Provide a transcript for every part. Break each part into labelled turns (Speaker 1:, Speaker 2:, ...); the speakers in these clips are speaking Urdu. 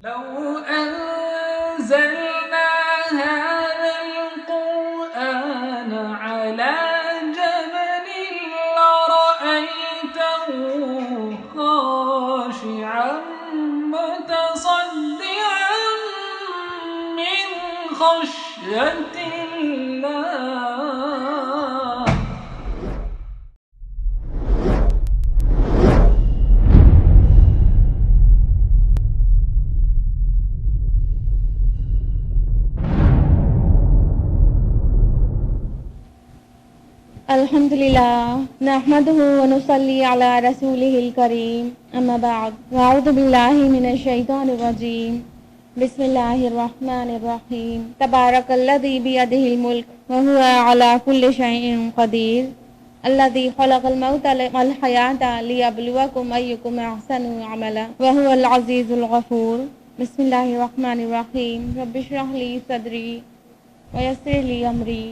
Speaker 1: لو أنزلنا هذا القرآن على جبل لرأيته خاشعا متصدعا من خشية الله.
Speaker 2: الحمدللہ نحمدہ ونصلی علی رسولہ الکریم اما بعد واعوذ باللہ من الشیطان الرجیم بسم اللہ الرحمن الرحیم تبارک الذی بیدہ الملک وہو علی کل شیء قدیر الذی خلق الموت والحیاۃ لیبلوکم ایکم احسن عملا وہو العزیز الغفور. بسم اللہ الرحمن الرحیم. رب اشرح لی صدری ویسر لی امری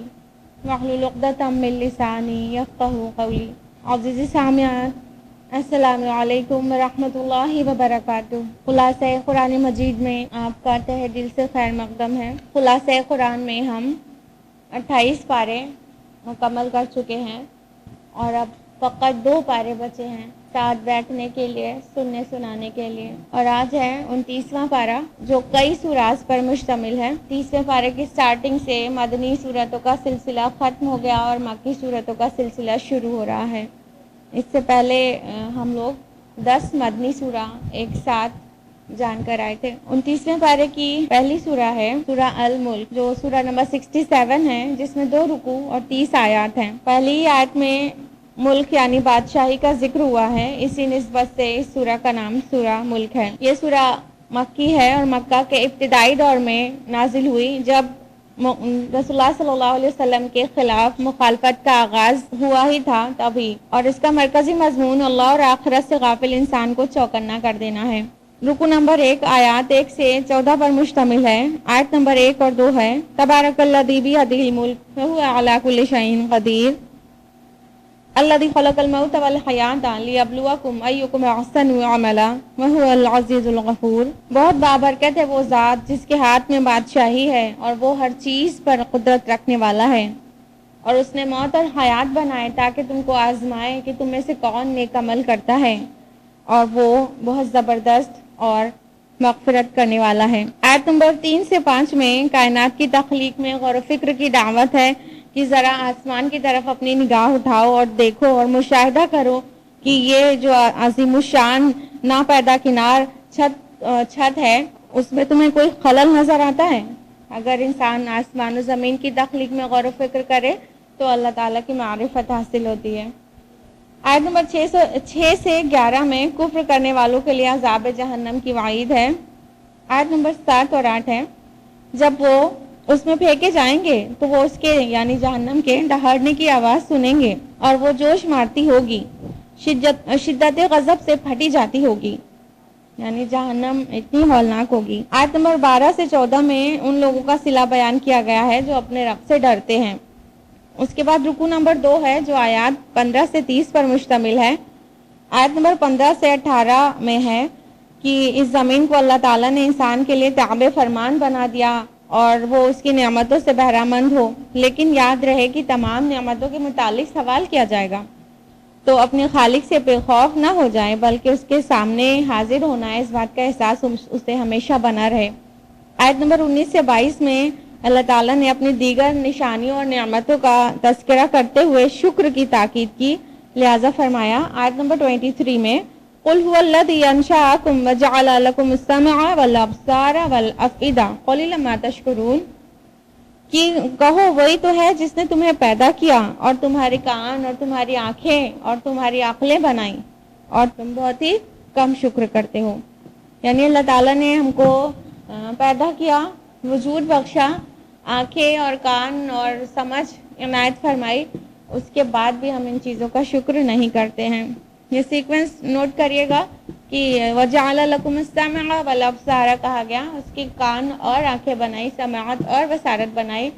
Speaker 2: واحلل عقدۃ من لسانی یفقہوا قولی. عزیز سامعات السلام علیکم ورحمۃ اللہ وبرکاتہ. خلاصہ قرآن مجید میں آپ کا تہ دل سے خیر مقدم ہے. خلاصہ قرآن میں ہم 28 پارے مکمل کر چکے ہیں اور اب فقط 2 پارے بچے ہیں ساتھ بیٹھنے کے لیے، سننے سنانے کے لیے. اور آج ہے 29واں پارہ جو کئی سورات پر مشتمل ہے. 30ویں پارے کی سٹارٹنگ سے مدنی سورتوں کا سلسلہ ختم ہو گیا اور مکی سورتوں کا سلسلہ شروع ہو رہا ہے. اس سے پہلے ہم لوگ 10 مدنی سورہ ایک ساتھ جان کر آئے تھے. 29ویں پارے کی پہلی سورہ ہے سورہ الملک جو سورہ نمبر 67 ہے، جس میں 2 رکوع اور 30 آیات ہیں. پہلی آیت میں ملک یعنی بادشاہی کا ذکر ہوا ہے، اسی نسبت سے اس سورہ کا نام سورہ ملک ہے. یہ سورہ مکی ہے اور مکہ کے ابتدائی دور میں نازل ہوئی جب رسول اللہ صلی اللہ علیہ وسلم کے خلاف مخالفت کا آغاز ہوا ہی تھا تبھی. اور اس کا مرکزی مضمون اللہ اور آخرت سے غافل انسان کو چوکنا کر دینا ہے. رکو نمبر 1 آیات 1 سے 14 پر مشتمل ہے. آیت نمبر 1 اور 2 ہے تبارک الذی بیدہ الملک وہو علی کل شیء قدیر الذی خلق الموت والحیاۃ لیبلوکم ایکم احسن عملا وہو العزیز الغفور. بہت بابرکت ہے وہ ذات جس کے ہاتھ میں بادشاہی ہے اور وہ ہر چیز پر قدرت رکھنے والا ہے. اور اس نے موت اور حیات بنائے تاکہ تم کو آزمائے کہ تم میں سے کون نیک عمل کرتا ہے، اور وہ بہت زبردست اور مغفرت کرنے والا ہے. آیت نمبر 3 سے 5 میں کائنات کی تخلیق میں غور و فکر کی دعوت ہے کہ ذرا آسمان کی طرف اپنی نگاہ اٹھاؤ اور دیکھو اور مشاہدہ کرو کہ یہ جو عظیم الشان ناپیدا کنار چھت ہے اس میں تمہیں کوئی خلل نظر آتا ہے. اگر انسان آسمان و زمین کی تخلیق میں غور و فکر کرے تو اللہ تعالیٰ کی معرفت حاصل ہوتی ہے. آیت نمبر 6 سے 11 میں کفر کرنے والوں کے لیے عذاب جہنم کی وعید ہے. آیت نمبر 7 اور 8 ہے جب وہ اس میں پھینکے جائیں گے تو وہ اس کے یعنی جہنم کے دہاڑنے کی آواز سنیں گے اور وہ جوش مارتی ہوگی، شدت غضب سے پھٹی جاتی ہوگی، یعنی جہنم اتنی ہولناک ہوگی. آیت نمبر 12 سے 14 میں ان لوگوں کا صلہ بیان کیا گیا ہے جو اپنے رب سے ڈرتے ہیں. اس کے بعد رکوع نمبر 2 ہے جو آیات 15 سے 30 پر مشتمل ہے. آیت نمبر 15 سے 18 میں ہے کہ اس زمین کو اللہ تعالیٰ نے انسان کے لیے تابع فرمان بنا دیا اور وہ اس کی نعمتوں سے بہرہ مند ہو، لیکن یاد رہے کہ تمام نعمتوں کے متعلق سوال کیا جائے گا، تو اپنے خالق سے بے خوف نہ ہو جائے بلکہ اس کے سامنے حاضر ہونا ہے، اس بات کا احساس اسے ہمیشہ بنا رہے. آیت نمبر 19 سے 22 میں اللہ تعالیٰ نے اپنی دیگر نشانیوں اور نعمتوں کا تذکرہ کرتے ہوئے شکر کی تاکید کی، لہذا فرمایا آیت نمبر 23 میں قُلْ هُوَ الَّذِي أَنشَأَكُمْ وَجَعَلَ لَكُمُ السَّمْعَ وَالْأَبْصَارَ وَالْأَفْئِدَةَ قَلِيلًا مَا تَشْكُرُونَ کہ کہو وہی تو ہے جس نے تمہیں پیدا کیا اور تمہارے کان اور تمہاری آنکھیں اور تمہاری عقلیں بنائیں اور تم بہت ہی کم شکر کرتے ہو. یعنی اللہ تعالیٰ نے ہم کو پیدا کیا، وجود بخشا، آنکھیں اور کان اور سمجھ عنایت فرمائی، اس کے بعد بھی ہم ان چیزوں کا شکر نہیں کرتے ہیں. یہ سیکوینس نوٹ کریے گا کہ وَجَعَلَ لَكُمُ السَّمْعَ وَالْأَبْصَارَ کہا گیا، اس کی کان اور آنکھیں بنائی، سماعت اور بصارت بنائی.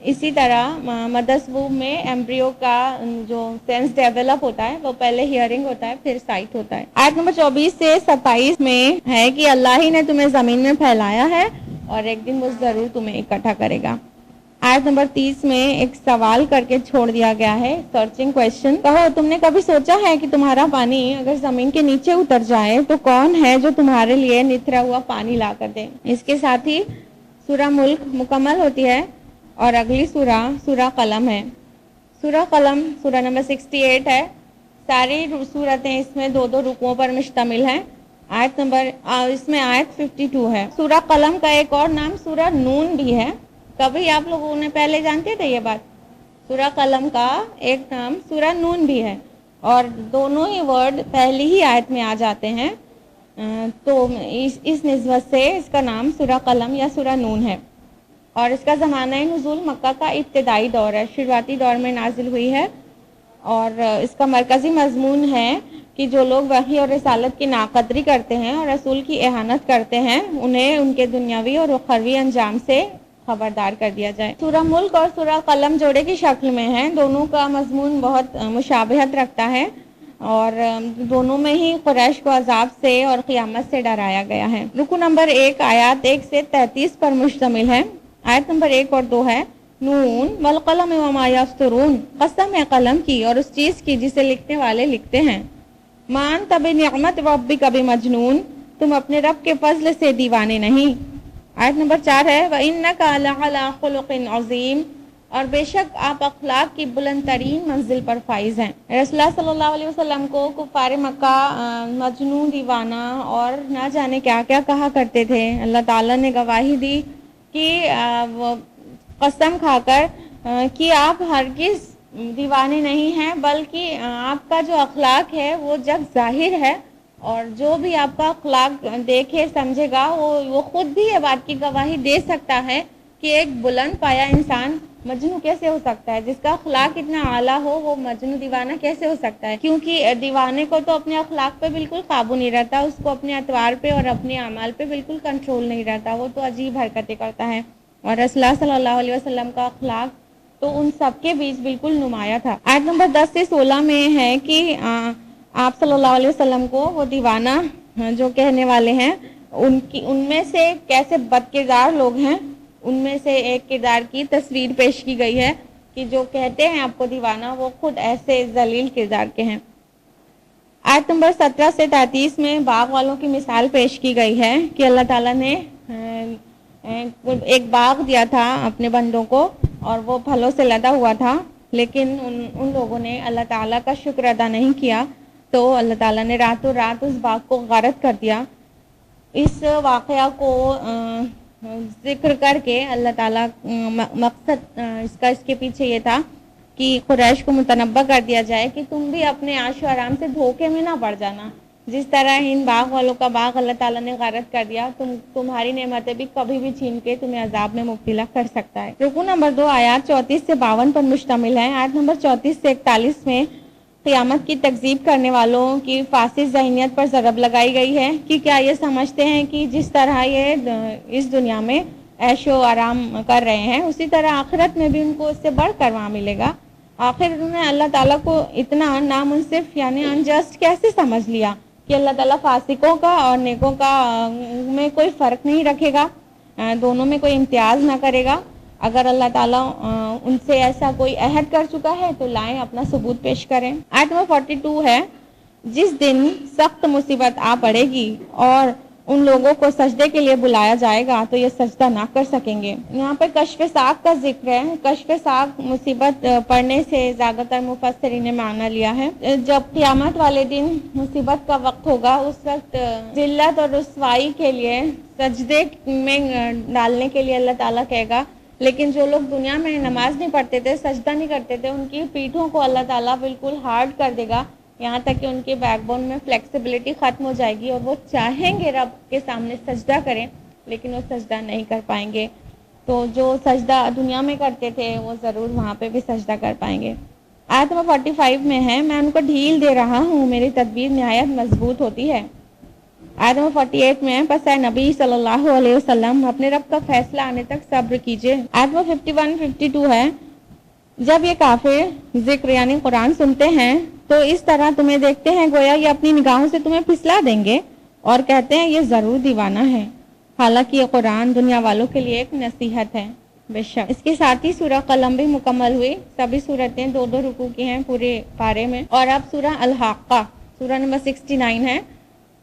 Speaker 2: اسی طرح مدرس ووم میں ایمبریو کا جو سینس ڈیولپ ہوتا ہے وہ پہلے ہیئرنگ ہوتا ہے پھر سائٹ ہوتا ہے. آیت نمبر 24 سے 27 میں ہے کہ اللہ ہی نے تمہیں زمین میں پھیلایا ہے اور ایک دن وہ ضرور تمہیں اکٹھا کرے گا. آیت نمبر 30 میں ایک سوال کر کے چھوڑ دیا گیا ہے, سرچنگ کویشچن. کہو تم نے کبھی سوچا ہے کہ تمہارا پانی اگر زمین کے نیچے اتر جائے تو کون ہے جو تمہارے لیے نتھرا ہوا پانی لا کر دے. اس کے ساتھ ہی سورہ ملک مکمل ہوتی ہے اور اگلی سورہ قلم ہے. سورہ قلم سورہ نمبر 68 ہے. ساری سورتیں اس میں 2 رکوعوں پر مشتمل ہیں. اس میں آیت 52 ہے. سورہ قلم کا ایک اور نام سورہ نون بھی ہے. کبھی آپ لوگوں نے پہلے جانتے تھے یہ بات؟ سورہ قلم کا ایک نام سورہ نون بھی ہے اور دونوں ہی ورڈ پہلی ہی آیت میں آ جاتے ہیں, تو اس نسبت سے اس کا نام سورہ قلم یا سورہ نون ہے. اور اس کا زمانہ نزول مکہ کا ابتدائی دور ہے, شروعاتی دور میں نازل ہوئی ہے. اور اس کا مرکزی مضمون ہے کہ جو لوگ وحی اور رسالت کی ناقدری کرتے ہیں اور رسول کی اہانت کرتے ہیں انہیں ان کے دنیاوی اور اخروی انجام سے خبردار کر دیا جائے. سورہ ملک اور سورہ قلم جوڑے کی شکل میں ہیں. دونوں کا مضمون بہت مشابہت رکھتا ہے اور دونوں میں ہی قریش کو عذاب سے اور قیامت سے ڈرایا گیا ہے. رکو نمبر 1 آیات 1 سے 33 پر مشتمل ہے. آیت نمبر 1 اور 2 ہے نون والقلم وما یسطرون, قسم ہے قلم کی اور اس چیز کی جسے لکھنے والے لکھتے ہیں. مان تب نعمت ربک بمجنون, تم اپنے رب کے فضل سے دیوانے نہیں. آیت نمبر 4 ہے وَإِنَّكَ لَعَلَىٰ خُلُقٍ عَظِيمٍ, اور بے شک آپ اخلاق کی بلند ترین منزل پر فائز ہیں. رسول اللہ صلی اللہ علیہ وسلم کو کفار مکہ مجنون, دیوانہ اور نہ جانے کیا کیا کہا کرتے تھے. اللہ تعالیٰ نے گواہی دی کہ قسم کھا کر کہ آپ ہرگز دیوانے نہیں ہیں بلکہ آپ کا جو اخلاق ہے وہ جگ ظاہر ہے اور جو بھی آپ کا اخلاق دیکھے سمجھے گا وہ خود بھی یہ بات کی گواہی دے سکتا ہے کہ ایک بلند پایا انسان مجنون کیسے ہو سکتا ہے. جس کا اخلاق اتنا اعلیٰ ہو وہ مجنون دیوانہ کیسے ہو سکتا ہے, کیونکہ دیوانے کو تو اپنے اخلاق پہ بالکل قابو نہیں رہتا, اس کو اپنے اطوار پہ اور اپنے اعمال پہ بالکل کنٹرول نہیں رہتا, وہ تو عجیب حرکتیں کرتا ہے. اور رسول اللہ صلی اللہ علیہ وسلم کا اخلاق تو ان سب کے بیچ بالکل نمایاں تھا. آیت نمبر 10 سے 16 میں ہے کہ آپ صلی اللہ علیہ وسلم کو وہ دیوانہ جو کہنے والے ہیں ان میں سے کیسے بد کردار لوگ ہیں, ان میں سے ایک کردار کی تصویر پیش کی گئی ہے کہ جو کہتے ہیں آپ کو دیوانہ وہ خود ایسے ذلیل کردار کے ہیں. آیت نمبر 17 سے 33 میں باغ والوں کی مثال پیش کی گئی ہے کہ اللہ تعالیٰ نے ایک باغ دیا تھا اپنے بندوں کو اور وہ پھلوں سے لدا ہوا تھا, لیکن ان لوگوں نے اللہ تعالیٰ کا شکر ادا نہیں کیا تو اللہ تعالیٰ نے راتوں رات اس باغ کو غارت کر دیا. اس واقعہ کو ذکر کر کے اللہ تعالیٰ مقصد اس کے پیچھے یہ تھا کہ قریش کو متنبہ کر دیا جائے کہ تم بھی اپنے عیش و آرام سے دھوکے میں نہ پڑ جانا. جس طرح ان باغ والوں کا باغ اللہ تعالیٰ نے غارت کر دیا, تمہاری نعمتیں بھی کبھی بھی چھین کے تمہیں عذاب میں مبتلا کر سکتا ہے. رکوع نمبر 2 آیات 34 سے 52 پر مشتمل ہے. آیت نمبر 34 سے 41 میں قیامت کی تکذیب کرنے والوں کی فاسد ذہنیت پر ضرب لگائی گئی ہے کہ کیا یہ سمجھتے ہیں کہ جس طرح یہ اس دنیا میں عیش و آرام کر رہے ہیں اسی طرح آخرت میں بھی ان کو اس سے بڑھ کر وہاں ملے گا. آخر انہوں نے اللہ تعالیٰ کو اتنا نامنصف یعنی انجسٹ کیسے سمجھ لیا کہ اللہ تعالیٰ فاسقوں کا اور نیکوں کا میں کوئی فرق نہیں رکھے گا, دونوں میں کوئی امتیاز نہ کرے گا. اگر اللہ تعالیٰ ان سے ایسا کوئی عہد کر چکا ہے تو لائیں اپنا ثبوت پیش کریں. آیت نمبر 42 ہے جس دن سخت مصیبت آ پڑے گی اور ان لوگوں کو سجدے کے لیے بلایا جائے گا تو یہ سجدہ نہ کر سکیں گے. یہاں پہ کشف ساق کا ذکر ہے. کشف ساق مصیبت پڑنے سے زیادہ تر مفسرین نے معنی لیا ہے. جب قیامت والے دن مصیبت کا وقت ہوگا اس وقت ذلت اور رسوائی کے لیے سجدے میں ڈالنے کے لیے اللہ تعالیٰ کہے گا, لیکن جو لوگ دنیا میں نماز نہیں پڑھتے تھے, سجدہ نہیں کرتے تھے, ان کی پیٹھوں کو اللہ تعالیٰ بالکل ہارڈ کر دے گا یہاں تک کہ ان کے بیک بون میں فلیکسیبلٹی ختم ہو جائے گی اور وہ چاہیں گے رب کے سامنے سجدہ کریں لیکن وہ سجدہ نہیں کر پائیں گے. تو جو سجدہ دنیا میں کرتے تھے وہ ضرور وہاں پہ بھی سجدہ کر پائیں گے. آیت نمبر 45 میں ہے میں ان کو ڈھیل دے رہا ہوں, میری تدبیر نہایت مضبوط ہوتی ہے. آیت نمبر 48 میں پس اے نبی صلی اللہ علیہ وسلم اپنے رب کا فیصلہ آنے تک صبر کیجئے۔ آیت نمبر 51-52 ہے جب یہ کافر ذکر یعنی قرآن سنتے ہیں تو اس طرح تمہیں دیکھتے ہیں گویا یہ اپنی نگاہوں سے تمہیں پھسلا دیں گے اور کہتے ہیں یہ ضرور دیوانہ ہے، حالانکہ یہ قرآن دنیا والوں کے لیے ایک نصیحت ہے۔ بے شک اس کے ساتھ ہی سورہ قلم بھی مکمل ہوئی، سبھی صورتیں 2 رکوع کی ہیں پورے پارے میں۔ اور اب سورہ الحاقہ سورہ نمبر 69 ہے،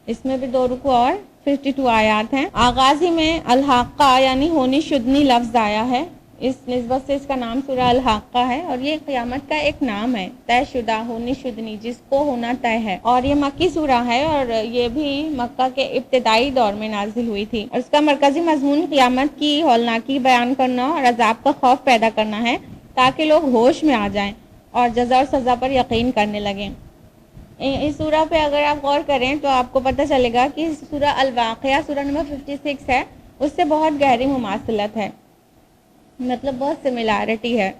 Speaker 2: اس میں بھی 2 رکوع اور 52 آیات ہیں۔ آغاز ہی میں الحاقہ یعنی ہونی شدنی لفظ آیا ہے، اس نسبت سے اس کا نام سورہ الحاقہ ہے، اور یہ قیامت کا ایک نام ہے، طے شدہ ہونی شدنی جس کو ہونا طے ہے، اور یہ مکی سورہ ہے اور یہ بھی مکہ کے ابتدائی دور میں نازل ہوئی تھی، اور اس کا مرکزی مضمون قیامت کی ہولناکی بیان کرنا اور عذاب کا خوف پیدا کرنا ہے تاکہ لوگ ہوش میں آ جائیں اور جزا اور سزا پر یقین کرنے لگیں۔ اس سورہ پہ اگر آپ غور کریں تو آپ کو پتہ چلے گا کہ سورہ الواقعہ سورہ نمبر 56 ہے، اس سے بہت گہری مماثلت ہے، مطلب بہت سملیرٹی ہے۔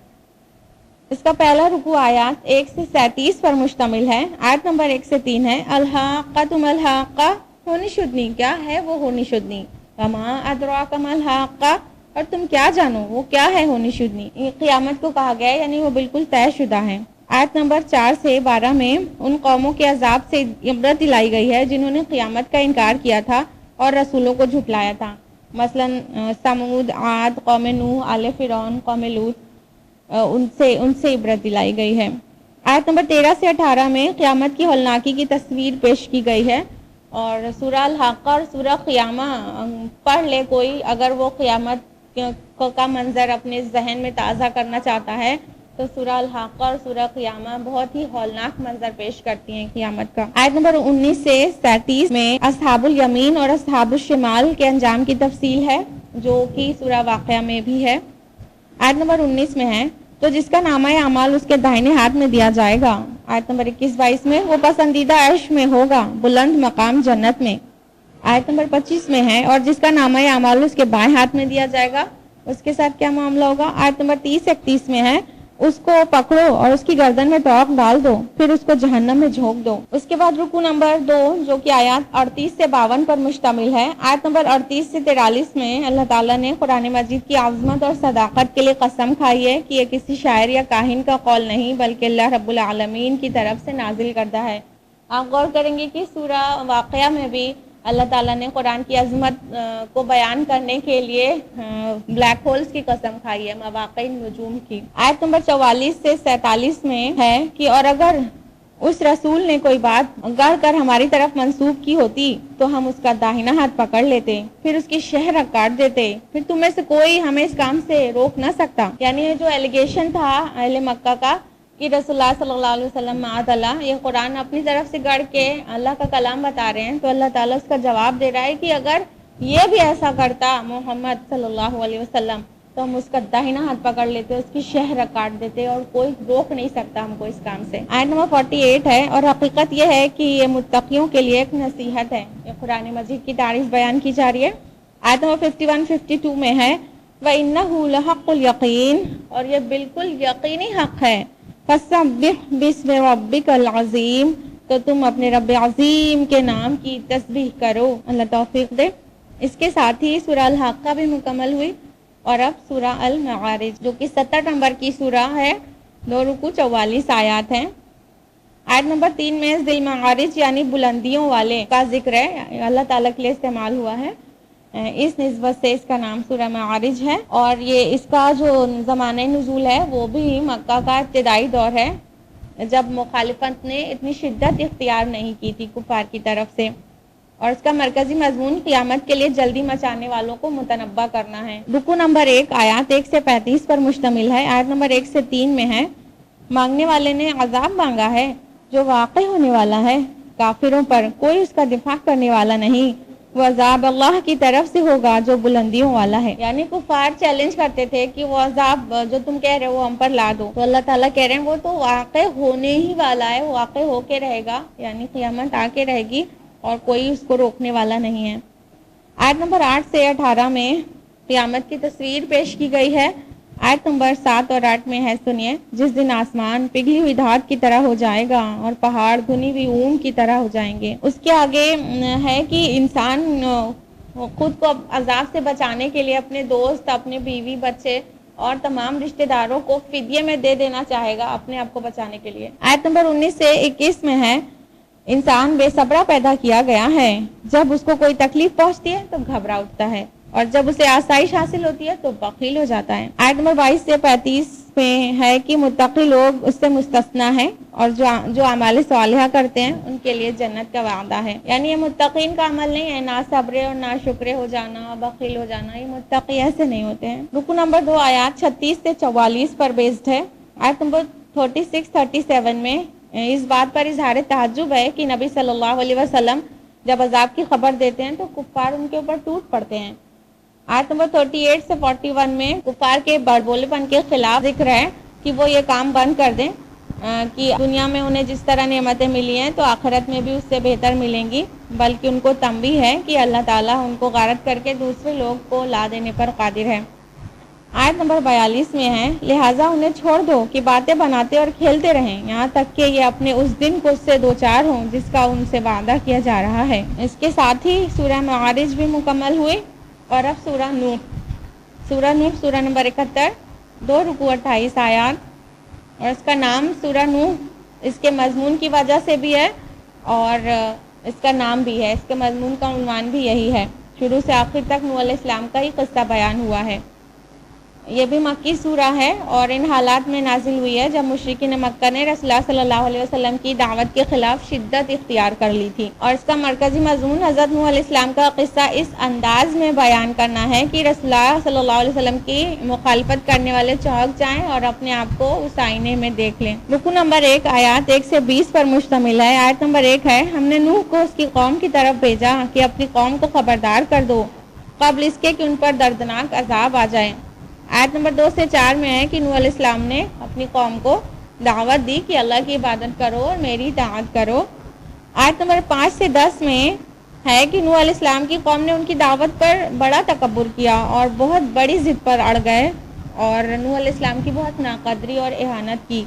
Speaker 2: اس کا پہلا رکوع آیات 1 سے 37 پر مشتمل ہے۔ آیت نمبر 1 سے 3 ہے الحاقۃ ما الحاقہ، ہونی شدنی کیا ہے وہ ہونی شدنی، وما ادراک ما الحاقہ، اور تم کیا جانو وہ کیا ہے ہونی شدنی۔ یہ قیامت کو کہا گیا ہے یعنی وہ بالکل طے شدہ ہے۔ آیت نمبر 4 سے 12 میں ان قوموں کے عذاب سے عبرت دلائی گئی ہے جنہوں نے قیامت کا انکار کیا تھا اور رسولوں کو جھٹلایا تھا، مثلا سمود، عاد، قوم نوح، آل فرعون، قوم لوط، ان سے عبرت دلائی گئی ہے۔ آیت نمبر 13 سے 18 میں قیامت کی ہولناکی کی تصویر پیش کی گئی ہے، اور سورہ الحاقہ اور سورہ قیامہ پڑھ لے کوئی اگر وہ قیامت کا منظر اپنے ذہن میں تازہ کرنا چاہتا ہے تو سورہ الحاقہ اور سورہ قیامہ بہت ہی ہولناک منظر پیش کرتی ہیں قیامت کا۔ آیت نمبر 19 سے 37 میں اصحاب الیمین اور اصحاب الشمال کے انجام کی تفصیل ہے جو کہ سورہ واقعہ میں بھی ہے۔ آیت نمبر 19 میں ہے تو جس کا نامہ اعمال اس کے دائنے ہاتھ میں دیا جائے گا۔ آیت نمبر 21-22 میں وہ پسندیدہ عیش میں ہوگا، بلند مقام جنت میں۔ آیت نمبر 25 میں ہے اور جس کا نامہ اعمال اس کے بائیں ہاتھ میں دیا جائے گا، اس کے ساتھ کیا معاملہ ہوگا۔ آیت نمبر 30-31 میں ہے اس کو پکڑو اور اس کی گردن میں توق ڈال دو، پھر اس کو جہنم میں جھونک دو۔ اس کے بعد رکوع نمبر 2 جو کہ آیات 38 سے 52 پر مشتمل ہے۔ آیت نمبر 38 سے 43 میں اللہ تعالیٰ نے قرآن مجید کی عظمت اور صداقت کے لیے قسم کھائی ہے کہ یہ کسی شاعر یا کاہن کا قول نہیں بلکہ اللہ رب العالمین کی طرف سے نازل کردہ ہے۔ آپ غور کریں گے کہ سورہ واقعہ میں بھی اللہ تعالیٰ نے قرآن کی عظمت کو بیان کرنے کے لیے بلیک ہولز کی قسم کھائی ہے، مواقع نجوم کی۔ آیت نمبر 44 سے 47 میں ہے کہ اور اگر اس رسول نے کوئی بات گڑھ کر ہماری طرف منسوب کی ہوتی تو ہم اس کا داہنا ہاتھ پکڑ لیتے، پھر اس کی شہرت کاٹ دیتے، پھر تم میں سے کوئی ہمیں اس کام سے روک نہ سکتا۔ یعنی یہ جو ایلیگیشن تھا اہل مکہ کا کہ رسول اللہ صلی اللہ علیہ وسلم معاذ اللہ یہ قرآن اپنی طرف سے گڑھ کے اللہ کا کلام بتا رہے ہیں، تو اللہ تعالیٰ اس کا جواب دے رہا ہے کہ اگر یہ بھی ایسا کرتا محمد صلی اللہ علیہ وسلم تو ہم اس کا داہنا ہاتھ پکڑ لیتے، اس کی شہر کاٹ دیتے اور کوئی روک نہیں سکتا ہم کو اس کام سے۔ آیت نمبر 48 ہے اور حقیقت یہ ہے کہ یہ متقیوں کے لیے ایک نصیحت ہے۔ یہ قرآن مجید کی تعریف بیان کی جا رہی ہے۔ آیت نمبر 51-52 میں ہے وَإِنَّهُ لَحَقُّ الْيَقِينِ، اور یہ بالکل یقینی حق ہے۔ فَسَبِّحْ بِاسْمِ رَبِّكَ الْعَظِيمِ، تو تم اپنے رب عظیم کے نام کی تسبیح کرو، اللہ توفیق دے۔ اس کے ساتھ ہی سورہ الحاقہ بھی مکمل ہوئی، اور اب سورہ المعارج جو کہ 70 نمبر کی سورہ ہے، 2 رکوع 44 آیات ہیں۔ آیت نمبر 3 میں ذی المعارج یعنی بلندیوں والے کا ذکر ہے، اللہ تعالیٰ کے لیے استعمال ہوا ہے، اس نسبت سے اس کا نام سورہ معارج ہے، اور یہ اس کا جو زمانہ نزول ہے وہ بھی مکہ کا ابتدائی دور ہے جب مخالفت نے اتنی شدت اختیار نہیں کی تھی کفار کی طرف سے، اور اس کا مرکزی مضمون قیامت کے لیے جلدی مچانے والوں کو متنبہ کرنا ہے۔ رکوع نمبر 1 آیات 1 سے 35 پر مشتمل ہے۔ آیت نمبر 1 سے 3 میں ہے مانگنے والے نے عذاب مانگا ہے جو واقع ہونے والا ہے، کافروں پر کوئی اس کا دفاع کرنے والا نہیں، وہ عذاب اللہ کی طرف سے ہوگا جو بلندیوں والا ہے۔ یعنی کفار چیلنج کرتے تھے کہ وہ عذاب جو تم کہہ رہے ہو وہ ہم پر لا دو، تو اللہ تعالیٰ کہہ رہے ہیں وہ تو واقع ہونے ہی والا ہے، وہ واقع ہو کے رہے گا، یعنی قیامت آ کے رہے گی اور کوئی اس کو روکنے والا نہیں ہے۔ آیت نمبر 8 سے 18 میں قیامت کی تصویر پیش کی گئی ہے۔ آیت نمبر 7 اور 8 میں ہے، سنیے، جس دن آسمان پگھلی ہوئی دھات کی طرح ہو جائے گا اور پہاڑ بھنی ہوئی اون کی طرح ہو جائیں گے۔ اس کے آگے ہے کہ انسان خود کو عذاب سے بچانے کے لیے اپنے دوست، اپنے بیوی، بچے اور تمام رشتہ داروں کو فدیے میں دے دینا چاہے گا اپنے آپ کو بچانے کے لیے۔ آیت نمبر 19 سے 21 میں ہے، انسان بے صبرا پیدا کیا گیا ہے، جب اس کو کوئی تکلیف پہنچتی ہے تو گھبرا اٹھتا ہے اور جب اسے آسائش حاصل ہوتی ہے تو بخیل ہو جاتا ہے۔ آیت نمبر 22 سے 35 میں ہے کہ متقی لوگ اس سے مستثنا ہیں اور جو اعمال صالحہ کرتے ہیں ان کے لیے جنت کا وعدہ ہے۔ یعنی یہ متقین کا عمل نہیں ہے، نہ صبرے اور نہ شکرے ہو جانا، بخیل ہو جانا، یہ متقی ایسے نہیں ہوتے ہیں۔ رکو نمبر 2 آیات 36 سے 44 پر بیسڈ ہے۔ آیت نمبر 36-37 میں اس بات پر اظہار تعجب ہے کہ نبی صلی اللہ علیہ وسلم جب عذاب کی خبر دیتے ہیں تو کفار ان کے اوپر ٹوٹ پڑتے ہیں۔ آیت نمبر 38 سے 41 میں کفار کے بڑبولے پن کے خلاف ذکر ہے کہ وہ یہ کام بند کر دیں کہ دنیا میں انہیں جس طرح نعمتیں ملی ہیں تو آخرت میں بھی اس سے بہتر ملیں گی، بلکہ ان کو تنبیہ ہے کہ اللہ تعالیٰ ان کو غارت کر کے دوسرے لوگ کو لا دینے پر قادر ہے۔ آیت نمبر 42 میں ہے، لہٰذا انہیں چھوڑ دو کہ باتیں بناتے اور کھیلتے رہیں یہاں تک کہ یہ اپنے اس دن کو اس سے دوچار ہوں جس کا ان سے وعدہ کیا جا رہا ہے۔ اس کے ساتھ ہی سورہ معارج بھی مکمل ہوئی اور اب سورہ نوح سورہ نمبر 71 2 رکوع 28 آیات، اور اس کا نام سورہ نوح اس کے مضمون کی وجہ سے بھی ہے اور اس کا نام بھی ہے، اس کے مضمون کا عنوان بھی یہی ہے۔ شروع سے آخر تک نوح علیہ السلام کا ہی قصہ بیان ہوا ہے۔ یہ بھی مکی سورہ ہے اور ان حالات میں نازل ہوئی ہے جب مشرکین مکہ نے رسول اللہ صلی اللہ علیہ وسلم کی دعوت کے خلاف شدت اختیار کر لی تھی، اور اس کا مرکزی مضمون حضرت نوح علیہ السلام کا قصہ اس انداز میں بیان کرنا ہے کہ رسول اللہ صلی اللہ علیہ وسلم کی مخالفت کرنے والے چونک جائیں اور اپنے آپ کو اس آئینے میں دیکھ لیں۔ رکوع نمبر 1 آیات 1 سے 20 پر مشتمل ہے۔ آیت نمبر 1 ہے، ہم نے نوح کو اس کی قوم کی طرف بھیجا کہ اپنی قوم کو خبردار کر دو قبل اس کے کہ ان پر دردناک عذاب آ جائے۔ آیت نمبر 2 سے 4 میں ہے کہ نوح علیہ السلام نے اپنی قوم کو دعوت دی کہ اللہ کی عبادت کرو اور میری اطاعت کرو۔ آیت نمبر 5 سے 10 میں ہے کہ نوح علیہ السلام کی قوم نے ان کی دعوت پر بڑا تکبر کیا اور بہت بڑی ضد پر اڑ گئے اور نوح علیہ السلام کی بہت ناقدری اور اہانت کی۔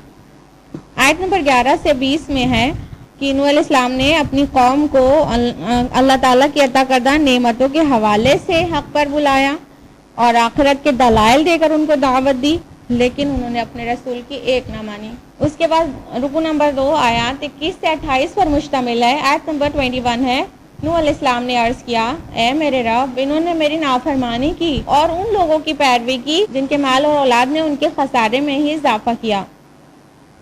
Speaker 2: آیت نمبر 11 سے 20 میں ہے کہ نوح علیہ السلام نے اپنی قوم کو اللہ تعالیٰ کی عطا کردہ نعمتوں کے حوالے سے حق پر بلایا اور آخرت کے دلائل دے کر ان کو دعوت دی، لیکن انہوں نے اپنے رسول کی ایک نہ مانی۔ اس کے بعد رکوع نمبر 2 آیات 21 سے 28 پر مشتمل ہے۔ آیت نمبر 21 ہے، نوح علیہ السلام نے عرض کیا، اے میرے رب، انہوں نے میری نافرمانی کی اور ان لوگوں کی پیروی کی جن کے مال اور اولاد نے ان کے خسارے میں ہی اضافہ کیا۔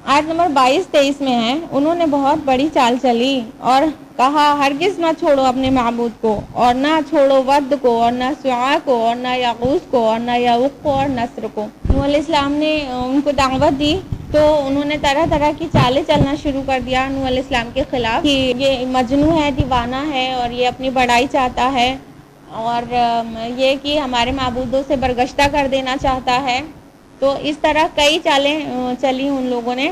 Speaker 2: آیت نمبر 22-23 میں ہے، انہوں نے بہت بڑی چال چلی اور کہا، ہرگز نہ چھوڑو اپنے معبود کو، اور نہ چھوڑو ود کو اور نہ سواع کو اور نہ یغوث کو اور نہ یعوق کو اور نصر کو۔ نوح علیہ السلام نے ان کو دعوت دی تو انہوں نے طرح طرح کی چالیں چلنا شروع کر دیا نوح علیہ السلام کے خلاف کہ یہ مجنون ہے، دیوانہ ہے اور یہ اپنی بڑائی چاہتا ہے اور یہ کہ ہمارے معبودوں سے برگشتہ کر دینا چاہتا ہے۔ تو اس طرح کئی چالیں چلی ان لوگوں نے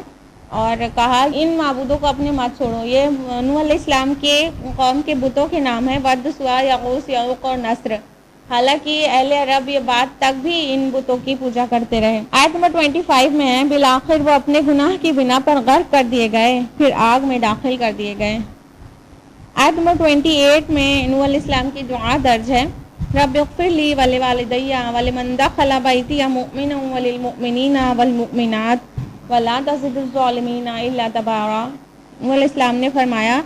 Speaker 2: اور کہا ان معبودوں کو اپنے مت چھوڑو۔ یہ نوح علیہ السلام کے قوم کے بتوں کے نام ہیں، ود، سواع، یغوث، یعوق اور نصر۔ حالانکہ اہل عرب یہ بات تک بھی ان بتوں کی پوجا کرتے رہے۔ آیت نمبر 25 میں ہے، بالآخر وہ اپنے گناہ کی بنا پر غرق کر دیے گئے، پھر آگ میں داخل کر دیے گئے۔ آیت نمبر 28 میں نوح علیہ السلام کی دعا درج ہے، رب اغفر لی ولوالدی ولمن دخل بیتی مؤمنا وللمؤمنین والمؤمنات ولا تزد الظالمین الا تبارا۔ نوح علیہ السلام نے فرمایا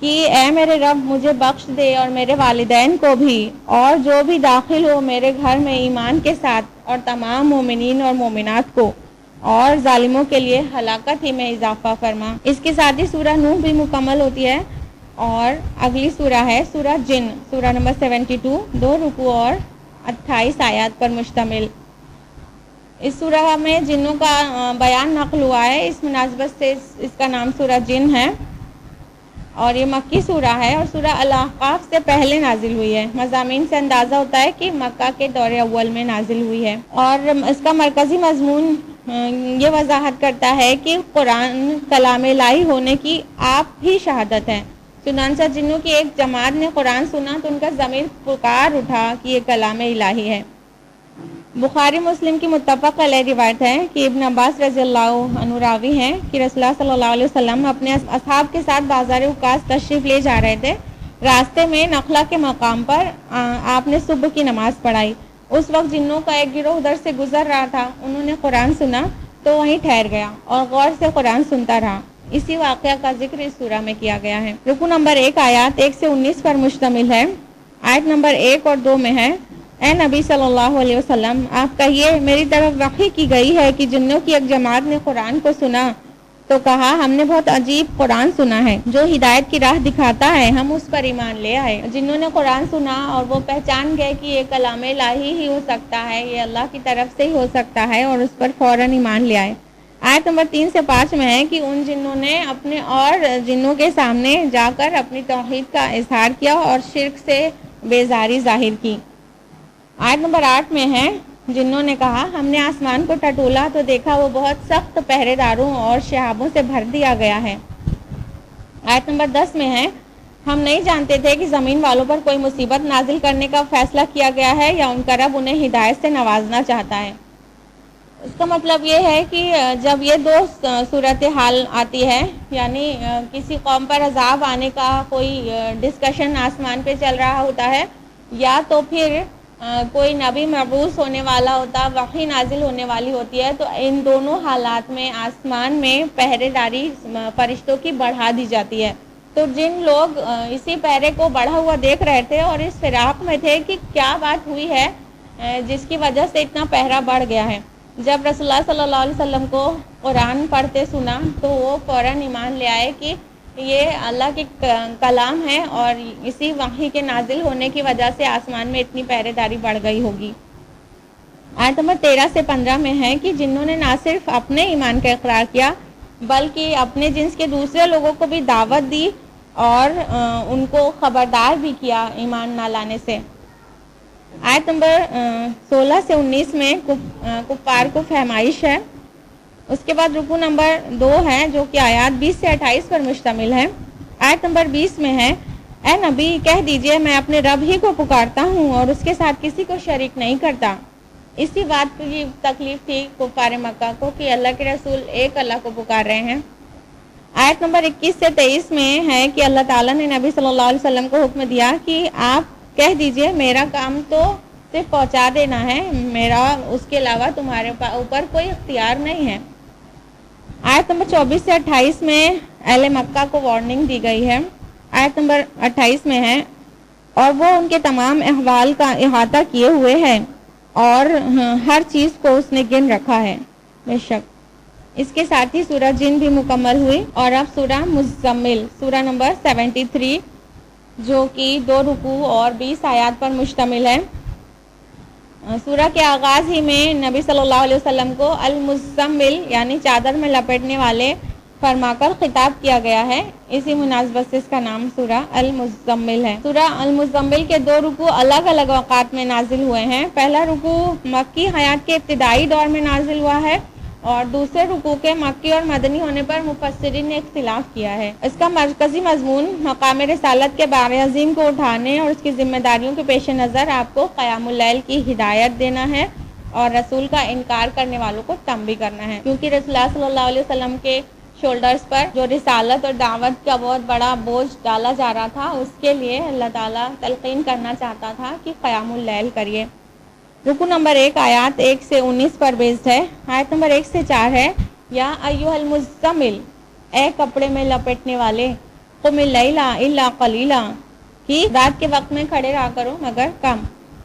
Speaker 2: کہ اے میرے رب، مجھے بخش دے اور میرے والدین کو بھی اور جو بھی داخل ہو میرے گھر میں ایمان کے ساتھ، اور تمام مومنین اور مومنات کو، اور ظالموں کے لیے ہلاکت ہی میں اضافہ فرما۔ اس کے ساتھ ہی سورہ نوح بھی مکمل ہوتی ہے اور اگلی سورہ ہے سورہ جن، سورہ نمبر 72 2 رکوع اور 28 آیات پر مشتمل۔ اس سورہ میں جنوں کا بیان نقل ہوا ہے، اس مناسبت سے اس کا نام سورہ جن ہے اور یہ مکی سورہ ہے اور سورہ الاحقاف سے پہلے نازل ہوئی ہے۔ مضامین سے اندازہ ہوتا ہے کہ مکہ کے دور اول میں نازل ہوئی ہے اور اس کا مرکزی مضمون یہ وضاحت کرتا ہے کہ قرآن کلام الہی ہونے کی آپ ہی شہادت ہے۔ چنانچہ جنوں کی ایک جماعت نے قرآن سنا تو ان کا ضمیر پکار اٹھا کہ یہ کلام الہی ہے۔ بخاری مسلم کی متفق علیہ روایت ہے کہ ابن عباس رضی اللہ عنہ راوی ہیں کہ رسول اللہ صلی اللہ علیہ وسلم اپنے اصحاب کے ساتھ بازار عکاظ تشریف لے جا رہے تھے۔ راستے میں نخلا کے مقام پر آپ نے صبح کی نماز پڑھائی۔ اس وقت جنوں کا ایک گروہ ادھر سے گزر رہا تھا، انہوں نے قرآن سنا تو وہیں ٹھہر گیا اور غور سے قرآن سنتا رہا۔ اسی واقعہ کا ذکر اس سورہ میں کیا گیا ہے۔ رکوع نمبر 1 آیات 1 سے 19 پر مشتمل ہے۔ آیت نمبر 1 اور 2 میں ہے: اے نبی صلی اللہ علیہ وسلم، آپ کہیے میری طرف وحی کی گئی ہے کہ جنوں کی ایک جماعت نے قرآن کو سنا تو کہا ہم نے بہت عجیب قرآن سنا ہے جو ہدایت کی راہ دکھاتا ہے، ہم اس پر ایمان لے آئے۔ جنہوں نے قرآن سنا اور وہ پہچان گئے کہ یہ کلام الہی ہی ہو سکتا ہے، یہ اللہ کی طرف سے ہی ہو سکتا ہے، اور اس پر فوراً ایمان لے آئے۔ آیت نمبر 3 سے 5 میں ہے کہ ان جنوں نے اپنے اور جنوں کے سامنے جا کر اپنی توحید کا اظہار کیا اور شرک سے بیزاری ظاہر کی۔ آیت نمبر 8 میں ہے: جنوں نے کہا ہم نے آسمان کو ٹٹولا تو دیکھا وہ بہت سخت پہرے داروں اور شہابوں سے بھر دیا گیا ہے۔ آیت نمبر 10 میں ہے: ہم نہیں جانتے تھے کہ زمین والوں پر کوئی مصیبت نازل کرنے کا فیصلہ کیا گیا ہے یا ان کا رب انہیں ہدایت سے نوازنا چاہتا ہے۔ اس کا مطلب یہ ہے کہ جب یہ دو صورتحال آتی ہے، یعنی کسی قوم پر عذاب آنے کا کوئی ڈسکشن آسمان پہ چل رہا ہوتا ہے، یا تو پھر کوئی نبی مبعوث ہونے والا ہوتا، وحی نازل ہونے والی ہوتی ہے، تو ان دونوں حالات میں آسمان میں پہرے داری فرشتوں کی بڑھا دی جاتی ہے۔ تو جن لوگ اسی پہرے کو بڑھا ہوا دیکھ رہے تھے اور اس فراق میں تھے کہ کیا بات ہوئی ہے جس کی وجہ سے اتنا پہرا بڑھ گیا ہے، جب رسول اللہ صلی اللہ علیہ وسلم کو قرآن پڑھتے سنا تو وہ فوراً ایمان لے آئے کہ یہ اللہ کے کلام ہے اور اسی وحی کے نازل ہونے کی وجہ سے آسمان میں اتنی پہرے داری بڑھ گئی ہوگی۔ آیت نمبر 13 سے 15 میں ہے کہ جنہوں نے نہ صرف اپنے ایمان کا اقرار کیا بلکہ اپنے جنس کے دوسرے لوگوں کو بھی دعوت دی اور ان کو خبردار بھی کیا ایمان نہ لانے سے۔ آیت نمبر 16 سے 19 میں کفار کو فہمائش ہے۔ اس کے بعد رکوع نمبر 2 ہے جو کہ آیات 20 سے 28 پر مشتمل ہے۔ آیت نمبر 20 میں ہے: اے نبی کہہ دیجئے میں اپنے رب ہی کو پکارتا ہوں اور اس کے ساتھ کسی کو شریک نہیں کرتا۔ اسی بات کی تکلیف تھی کفار مکہ کو کہ اللہ کے رسول ایک اللہ کو پکار رہے ہیں۔ آیت نمبر 21 سے 23 میں ہے کہ اللہ تعالیٰ نے نبی صلی اللہ علیہ وسلم کو حکم دیا کہ آپ کہہ دیجئے میرا کام تو صرف پہنچا دینا ہے، میرا اس کے علاوہ تمہارے اوپر کوئی اختیار نہیں ہے۔ آیت نمبر 24 سے 28 میں اہل مکہ کو وارننگ دی گئی ہے۔ آیت نمبر 28 میں ہے: اور وہ ان کے تمام احوال کا احاطہ کیے ہوئے ہیں اور ہر چیز کو اس نے گن رکھا ہے بے شک۔ اس کے ساتھ ہی سورہ جن بھی مکمل ہوئی، اور اب سورہ مزمل سورہ نمبر 73 جو کہ 2 رکوع اور 20 آیات پر مشتمل ہے۔ سورہ کے آغاز ہی میں نبی صلی اللہ علیہ وسلم کو المزمل یعنی چادر میں لپیٹنے والے فرما کر خطاب کیا گیا ہے، اسی مناسبت سے اس کا نام سورہ المزمل ہے۔ سورہ المزمل کے 2 رکوع الگ الگ اوقات میں نازل ہوئے ہیں۔ پہلا رکوع مکی حیات کے ابتدائی دور میں نازل ہوا ہے اور دوسرے رکوع کے مکی اور مدنی ہونے پر مفسرین نے اختلاف کیا ہے۔ اس کا مرکزی مضمون مقام رسالت کے بار عظیم کو اٹھانے اور اس کی ذمہ داریوں کے پیش نظر آپ کو قیام اللیل کی ہدایت دینا ہے اور رسول کا انکار کرنے والوں کو تنبیہ کرنا ہے، کیونکہ رسول اللہ صلی اللہ علیہ وسلم کے شولڈرز پر جو رسالت اور دعوت کا بہت بڑا بوجھ ڈالا جا رہا تھا، اس کے لیے اللہ تعالیٰ تلقین کرنا چاہتا تھا کہ قیام اللیل کریے۔ رکوع نمبر 1 آیات 1 سے 19 پر بیسڈ ہے۔ آیت نمبر 1 سے 4 ہے: یا ایھا المزمل، اے کپڑے میں لپیٹنے والے، قم اللیل الا قلیلا، کہ رات کے وقت میں کھڑے رہا کرو مگر کم،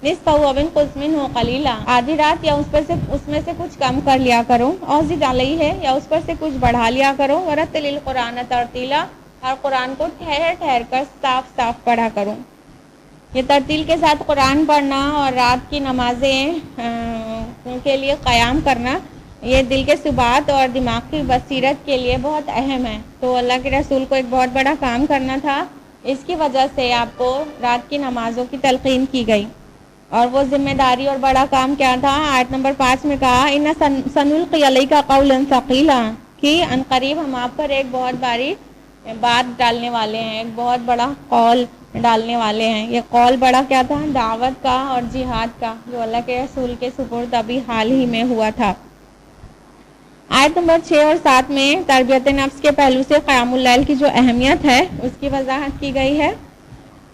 Speaker 2: نصفہ او انقص منہ قلیلا، آدھی رات یا اس میں سے کچھ کم کر لیا کرو، اور زد علیہ ہے یا اس پر سے کچھ بڑھا لیا کرو، ورتل القرآن ترتیلا، اور قرآن کو ٹھہر ٹھہر کر صاف صاف پڑھا کرو۔ یہ ترتیل کے ساتھ قرآن پڑھنا اور رات کی نمازیں کے لیے قیام کرنا، یہ دل کے ثبات اور دماغ کی بصیرت کے لیے بہت اہم ہے۔ تو اللہ کے رسول کو ایک بہت بڑا کام کرنا تھا، اس کی وجہ سے آپ کو رات کی نمازوں کی تلقین کی گئی، اور وہ ذمہ داری اور بڑا کام کیا تھا؟ آیت نمبر 5 میں کہا: ان سنلقی علیک قولا ثقیلا، کہ عنقریب ہم آپ پر ایک بہت باری بات ڈالنے والے ہیں، ایک بہت بڑا قول ڈالنے والے ہیں۔ یہ قول بڑا کیا تھا؟ دعوت کا اور جہاد کا، جو اللہ کے رسول کے سپرد ابھی حال ہی میں ہوا تھا۔ آیت نمبر 6 اور 7 میں تربیت نفس کے پہلو سے قیام اللیل کی جو اہمیت ہے اس کی وضاحت کی گئی ہے۔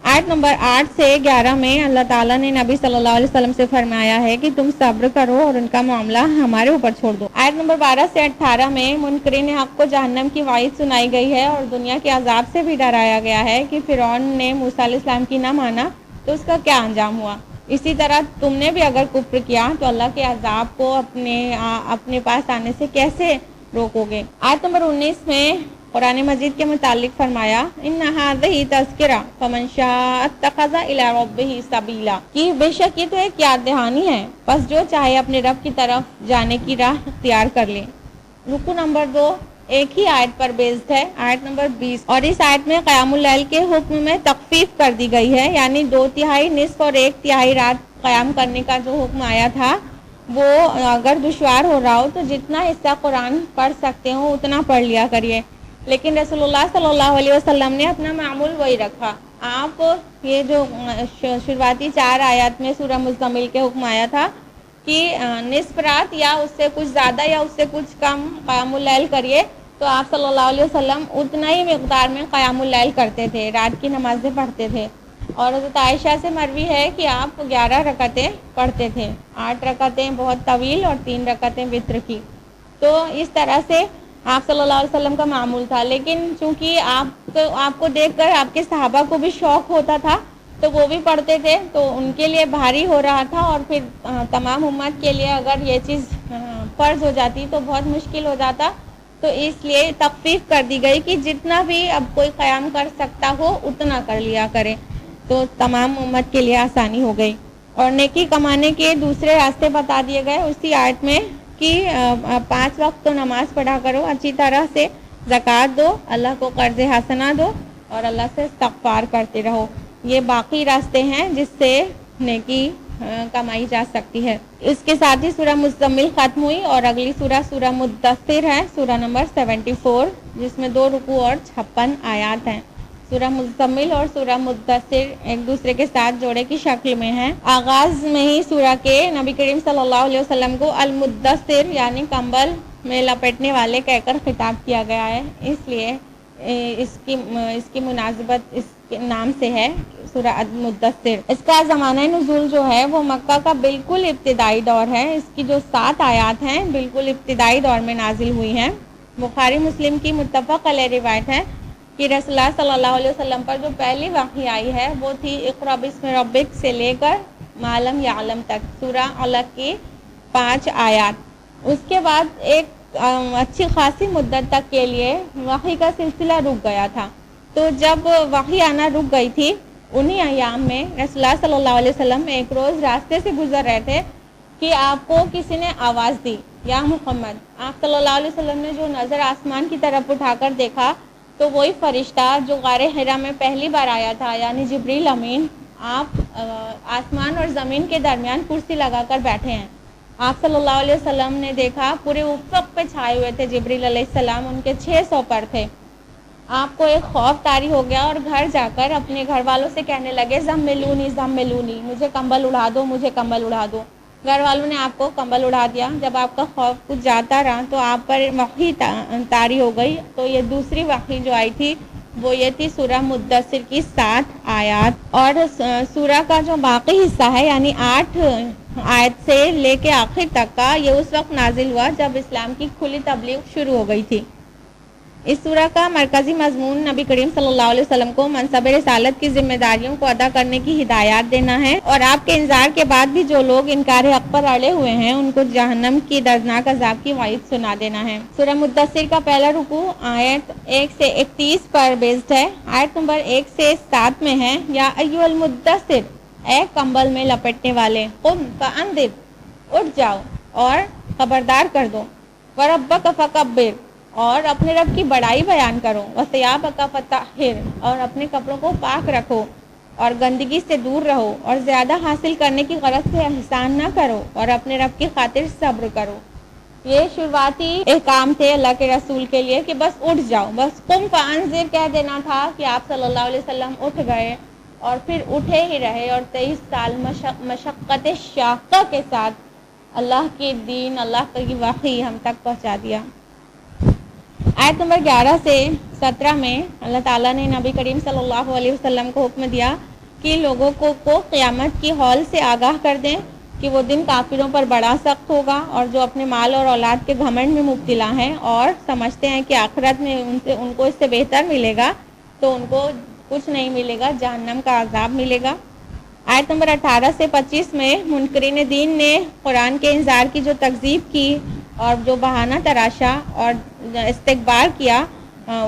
Speaker 2: آیت نمبر 8 سے 11 میں اللہ تعالیٰ نے نبی صلی اللہ علیہ وسلم سے فرمایا ہے کہ تم صبر کرو اور ان کا معاملہ ہمارے اوپر چھوڑ دو۔ آیت نمبر 12 سے 18 میں منکرین حق کو جہنم کی وعید سنائی گئی ہے اور دنیا کے عذاب سے بھی ڈرایا گیا ہے کہ فرعون نے موسیٰ علیہ السلام کی نہ مانا تو اس کا کیا انجام ہوا، اسی طرح تم نے بھی اگر کفر کیا تو اللہ کے عذاب کو اپنے پاس آنے سے کیسے روکو گے۔ آیت نمبر 19 میں قرآن مجید کے متعلق فرمایا ان هذه تذکرہ فمن شاء اتخذ الی ربہ سبیلا، کہ بے شک یہ تو ایک یاد دہانی ہے، پس جو چاہے اپنے رب کی طرف جانے کی راہ اختیار کر لے۔ رکو نمبر 2 ایک ہی آیت پر بیسڈ ہے، آیت نمبر 20، اور اس آیت میں قیام اللیل کے حکم میں تخفیف کر دی گئی ہے، یعنی 2/3 نصف اور 1/3 رات قیام کرنے کا جو حکم آیا تھا وہ اگر دشوار ہو رہا ہو تو جتنا حصہ قرآن پڑھ سکتے ہو اتنا پڑھ لیا کریے، لیکن رسول اللہ صلی اللہ علیہ وسلم نے اپنا معمول وہی رکھا۔ آپ یہ جو شروعاتی 4 آیات میں سورہ مزمل کے حکم آیا تھا کہ نصف رات یا اس سے کچھ زیادہ یا اس سے کچھ کم قیام اللیل کریے، تو آپ صلی اللہ علیہ وسلم اتنا ہی مقدار میں قیام اللیل کرتے تھے، رات کی نمازیں پڑھتے تھے۔ اور حضرت عائشہ سے مروی ہے کہ آپ 11 رکعتیں پڑھتے تھے، 8 رکعتیں بہت طویل اور 3 رکعتیں وتر کی۔ تو اس طرح سے آپ صلی اللہ علیہ وسلم کا معمول تھا، لیکن چونکہ آپ کو دیکھ کر آپ کے صحابہ کو بھی شوق ہوتا تھا تو وہ بھی پڑھتے تھے، تو ان کے لیے بھاری ہو رہا تھا، اور پھر تمام امت کے لیے اگر یہ چیز فرض ہو جاتی تو بہت مشکل ہو جاتا، تو اس لیے تخفیف کر دی گئی کہ جتنا بھی اب کوئی قیام کر سکتا ہو اتنا کر لیا کرے، تو تمام امت کے لیے آسانی ہو گئی۔ اور نیکی کمانے کے دوسرے راستے بتا دیے گئے اسی آیت میں کہ 5 وقت تو نماز پڑھا کرو، اچھی طرح سے زکوٰۃ دو، اللہ کو قرض حسنہ دو اور اللہ سے استغفار کرتے رہو۔ یہ باقی راستے ہیں جس سے نیکی کمائی جا سکتی ہے۔ اس کے ساتھ ہی سورہ مزمل ختم ہوئی اور اگلی سورہ مدثر ہے، سورہ نمبر 74، جس میں 2 رکوع اور 56 آیات ہیں۔ سورہ مزمل اور سورہ مدثر ایک دوسرے کے ساتھ جوڑے کی شکل میں ہیں۔ آغاز میں ہی سورہ کے نبی کریم صلی اللہ علیہ وسلم کو المدثر یعنی کمبل میں لپیٹنے والے کہہ کر خطاب کیا گیا ہے، اس لیے اس کی مناسبت اس کے نام سے ہے سورہ المدثر۔ اس کا زمانہ نزول جو ہے وہ مکہ کا بالکل ابتدائی دور ہے، اس کی جو 7 آیات ہیں بالکل ابتدائی دور میں نازل ہوئی ہیں۔ بخاری مسلم کی متفق علیہ روایت ہے کہ رسول اللہ صلی اللہ علیہ وسلم پر جو پہلی وحی آئی ہے وہ تھی اقرأ بسم ربک سے لے کر ما لم یعلم تک، سورہ علق کی 5 آیات۔ اس کے بعد ایک اچھی خاصی مدت تک کے لیے وحی کا سلسلہ رک گیا تھا، تو جب وحی آنا رک گئی تھی انہی ایام میں رسول اللہ صلی اللہ علیہ وسلم ایک روز راستے سے گزر رہے تھے کہ آپ کو کسی نے آواز دی، یا محمد۔ آپ صلی اللہ علیہ وسلم نے جو نظر آسمان کی طرف اٹھا کر دیکھا تو وہی فرشتہ جو غار حرا میں پہلی بار آیا تھا یعنی جبریل امین، آپ آسمان اور زمین کے درمیان کرسی لگا کر بیٹھے ہیں۔ آپ صلی اللہ علیہ وسلم نے دیکھا پورے افق پہ چھائے ہوئے تھے جبریل علیہ السلام، ان کے 600 پر تھے۔ آپ کو ایک خوف طاری ہو گیا اور گھر جا کر اپنے گھر والوں سے کہنے لگے زملونی زملونی، مجھے کمبل اڑا دو، مجھے کمبل اڑا دو۔ گھر والوں نے آپ کو کمبل اڑا دیا۔ جب آپ کا خوف کچھ جاتا رہا تو آپ پر وحی طاری ہو گئی، تو یہ دوسری وحی جو آئی تھی وہ یہ تھی سورہ مدثر کی 7 آیات۔ اور سورہ کا جو باقی حصہ ہے یعنی 8 آیت سے لے کے آخر تک کا، یہ اس وقت نازل ہوا جب اسلام کی کھلی تبلیغ شروع ہو گئی تھی۔ اس سورہ کا مرکزی مضمون نبی کریم صلی اللہ علیہ وسلم کو منصب رسالت کی ذمہ داریوں کو ادا کرنے کی ہدایات دینا ہے، اور آپ کے انذار کے بعد بھی جو لوگ انکار حق پر اڑے ہوئے ہیں ان کو جہنم کی دردناک عذاب کی وعید سنا دینا ہے۔ سورہ مدثر کا پہلا رکوع آیت 1 سے 31 پر بیسڈ ہے۔ آیت نمبر 1 سے 7 میں ہے یا ایھا المدثر، اے کمبل میں لپٹنے والے، قم فانذر، اٹھ جاؤ اور خبردار کر دو، وربک فکبر، اور اپنے رب کی بڑائی بیان کرو، وثیابک فطہر، اور اپنے کپڑوں کو پاک رکھو اور گندگی سے دور رہو، اور زیادہ حاصل کرنے کی غرض سے احسان نہ کرو، اور اپنے رب کی خاطر صبر کرو۔ یہ شروعاتی احکام تھے اللہ کے رسول کے لیے کہ بس اٹھ جاؤ، بس قم فانذر کہہ دینا تھا کہ آپ صلی اللہ علیہ وسلم اٹھ گئے، اور پھر اٹھے ہی رہے اور 23 سال مشقت شاقہ کے ساتھ اللہ کے دین، اللہ کی وحی ہم تک پہنچا دیا۔ آیت نمبر 11 سے 17 میں اللہ تعالیٰ نے نبی کریم صلی اللہ علیہ وسلم کو حکم دیا کہ لوگوں کو قیامت کی ہول سے آگاہ کر دیں کہ وہ دن کافروں پر بڑا سخت ہوگا، اور جو اپنے مال اور اولاد کے گھمنڈ میں مبتلا ہیں اور سمجھتے ہیں کہ آخرت میں ان کو اس سے بہتر ملے گا، تو ان کو کچھ نہیں ملے گا، جہنم کا عذاب ملے گا۔ آیت نمبر 18 سے 25 میں منکرین دین نے قرآن کے انذار کی جو تکذیب کی اور جو بہانہ تراشا اور استکبار کیا،